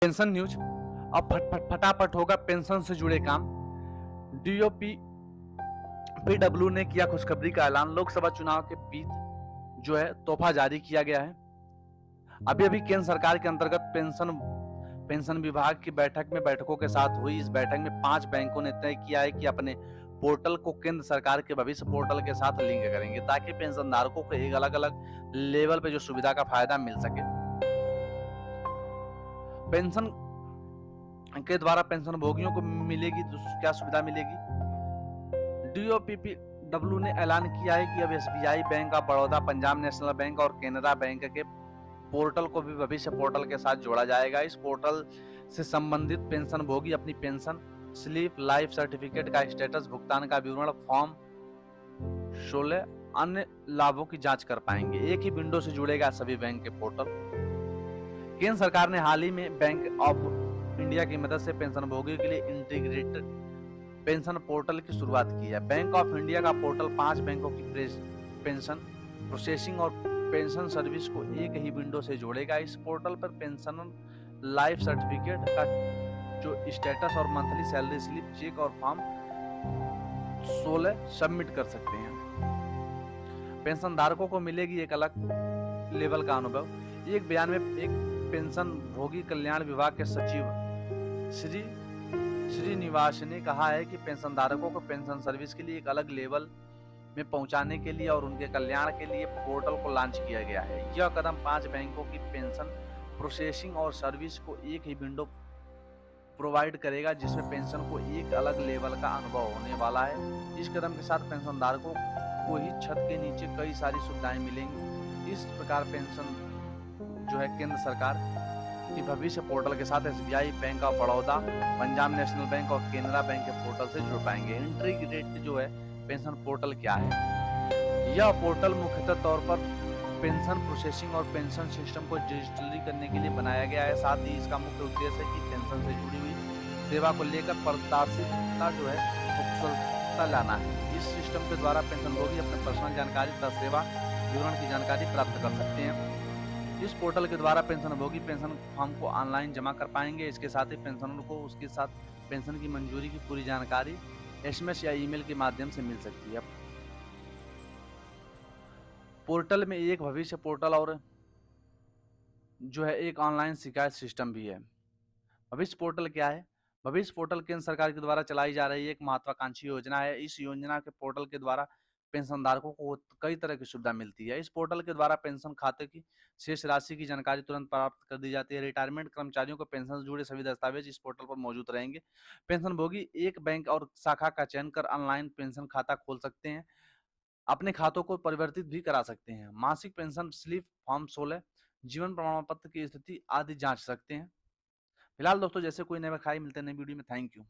Pension news. अब फटाफट होगा पेंशन से जुड़े काम। डीओपी पीडब्ल्यू ने किया खुशखबरी का ऐलान। लोकसभा चुनाव के बीच जो है तोहफा जारी किया गया है। अभी अभी केंद्र सरकार के अंतर्गत पेंशन विभाग की बैठकों के साथ हुई इस बैठक में 5 बैंकों ने तय किया है कि अपने पोर्टल को केंद्र सरकार के भविष्य पोर्टल के साथ लिंक करेंगे, ताकि पेंशन धारकों को एक अलग अलग लेवल पे जो सुविधा का फायदा मिल सके। पेंशन के द्वारा पेंशन भोगियों को मिलेगी तो क्या सुविधा मिलेगी? डीओपीपीडब्ल्यू ने ऐलान किया है कि अब SBI, bank of Baroda, Punjab national bank और केनरा बैंक के पोर्टल को भी भविष्य पोर्टल के साथ जोड़ा जाएगा। इस पोर्टल से संबंधित पेंशन भोगी अपनी पेंशन स्लिप, लाइफ सर्टिफिकेट का स्टेटस, भुगतान का विवरण, फॉर्म 16 अन्य लाभों की जांच कर पाएंगे। एक ही विंडो से जुड़ेगा सभी बैंक के पोर्टल। केंद्र सरकार ने हाल ही में बैंक ऑफ इंडिया की मदद से पेंशन भोगियों के लिए इंटीग्रेटेड पेंशन पोर्टल की शुरुआत की है। बैंक ऑफ इंडिया का पोर्टल 5 बैंकों की पेंशन प्रोसेसिंग और पेंशन सर्विस को एक ही विंडो से जोड़ेगा। इस पोर्टल पर पेंशन, लाइफ सर्टिफिकेट का जो स्टेटस और मंथली सैलरी स्लिप, चेक और फॉर्म 16 सबमिट कर सकते हैं। पेंशन धारकों को मिलेगी एक अलग लेवल का अनुभव। एक बयान में एक पेंशन भोगी कल्याण विभाग के सचिव श्रीनिवास ने कहा है कि पेंशन धारकों को पेंशन सर्विस के लिए एक अलग लेवल में पहुंचाने के लिए और उनके कल्याण के लिए पोर्टल को लॉन्च किया गया है। यह कदम 5 बैंकों की पेंशन प्रोसेसिंग और सर्विस को एक ही विंडो प्रोवाइड करेगा, जिसमें पेंशन को एक अलग लेवल का अनुभव होने वाला है। इस कदम के साथ पेंशन धारकों को ही छत के नीचे कई सारी सुविधाएं मिलेंगी। इस प्रकार पेंशन जो है केंद्र सरकार की भविष्य पोर्टल के साथ SBI, bank of Baroda, Punjab national bank और केनरा बैंक के पोर्टल से जुड़ पाएंगे। इंटीग्रेटेड जो है पेंशन पोर्टल क्या है? यह पोर्टल मुख्यतः तौर पर पेंशन प्रोसेसिंग और पेंशन सिस्टम को डिजिटली करने के लिए बनाया गया है। साथ ही इसका मुख्य उद्देश्य है कि पेंशन से जुड़ी हुई सेवा को लेकर पारदर्शिता जो है कुशलता लाना है। इस सिस्टम के द्वारा पेंशन भोगी अपने पर्सनल जानकारी तथा सेवा विवरण की जानकारी प्राप्त कर सकते हैं। इस पोर्टल के द्वारा पेंशन भोगी पेंशन फॉर्म को ऑनलाइन जमा कर पाएंगे। इसके साथ ही पेंशनर को उसके साथ पेंशन की मंजूरी की पूरी जानकारी एसएमएस या ईमेल के माध्यम से मिल सकती है। पोर्टल में एक भविष्य पोर्टल और जो है एक ऑनलाइन शिकायत सिस्टम भी है। भविष्य पोर्टल क्या है? भविष्य पोर्टल केंद्र सरकार के द्वारा चलाई जा रही एक महत्वाकांक्षी योजना है। इस योजना के पोर्टल के द्वारा पेंशन धारकों को कई तरह की सुविधा मिलती है। इस पोर्टल के द्वारा पेंशन खाते की शेष राशि की जानकारी तुरंत प्राप्त कर दी जाती है। रिटायरमेंट कर्मचारियों को पेंशन से जुड़े सभी दस्तावेज इस पोर्टल पर मौजूद रहेंगे। पेंशन भोगी एक बैंक और शाखा का चयन कर ऑनलाइन पेंशन खाता खोल सकते हैं, अपने खातों को परिवर्तित भी करा सकते हैं, मासिक पेंशन स्लिप, फॉर्म 16, जीवन प्रमाण पत्र की स्थिति आदि जांच सकते हैं। फिलहाल दोस्तों, जैसे कोई नए मिलते हैं नई वीडियो में। Thank you.